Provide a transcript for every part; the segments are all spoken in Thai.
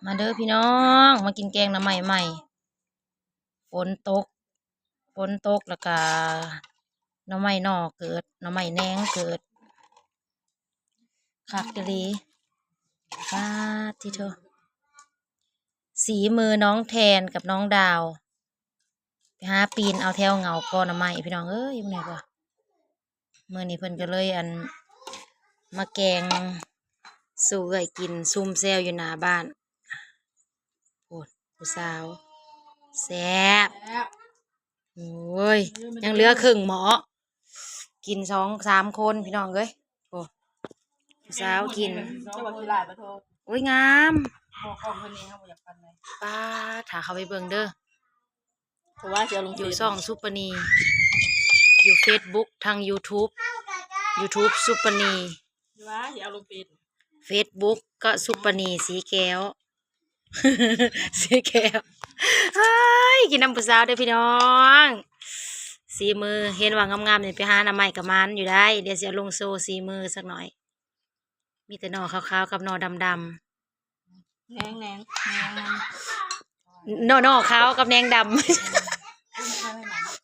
มาเด้อพี่น้องมากินแกงหน่อไม้ใหม่ฝนตกแล้วก็หน่อไม้นอเกิดหน่อไม้แหนงเกิดคักอีหลีป้าดที่เธอสีมือน้องแทนกับน้องดาวไปหาปีนเอาแถวเหงากอหน่อไม้พี่น้องเอ้ยอยู่ไหนวะเมื่อนี้เพิ่นก็เลยมาแกงสู่เอ้ยกินซุ่มแซวอยู่หน้าบ้านโอ้ผู้สาวแซ่บโอ้ยยังเหลือครึ่งหมอกิน2-3คนพี่น้องเอ้ยโอ้ผู้สาวกินโอ้ยงามป้าถ้าเขาไปเบิ่งเด้อเพราะว่าจะลง อยู่ช่องซุปเปอร์นีอยู่ Facebook ทาง YouTube ซุปเปอร์นี ว่าจะเอาลงเป็น Facebook ก็ซุปเปอร์นีสีแก้ว สีแก้วเฮ้ยกินน้ำผู้สาวเด้อพี่น้องสีมือเห็นว่างามๆนี่ไปหาหน่อไม้กับมันอยู่ได้เดี๋ยวจะลงโซสีมือสักหน่อยมีแต่หน่อขาวๆกับหน่อดำแหนงๆหน่อขาวกับแหนงดำ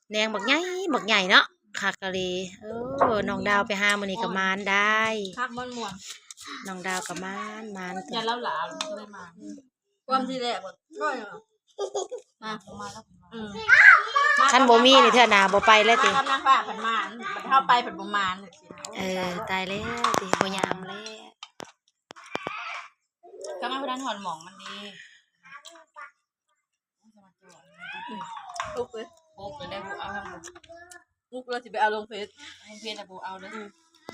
แหนงบักใหญ่เนาะคักกะลีน้องดาวไปหามื้อนี้กับมานได้คักม่วนน้องดาวกับมาน อย่าเล่าหลาไม่มาความที่แรกก็มาคันบ่มีนี่เทื่อหน้าบ่ไปแล้วติ กำลังฝ่าผันมานเข้าไปผันประมาณตายแล้วติบ่ยามแล้วกำลังดันหอนหมองมันดีปุ๊บเลยได้บุเอาทำบุกเราจะไปเอาลงเฟซแล้วบุเอาเลย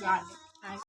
ยาน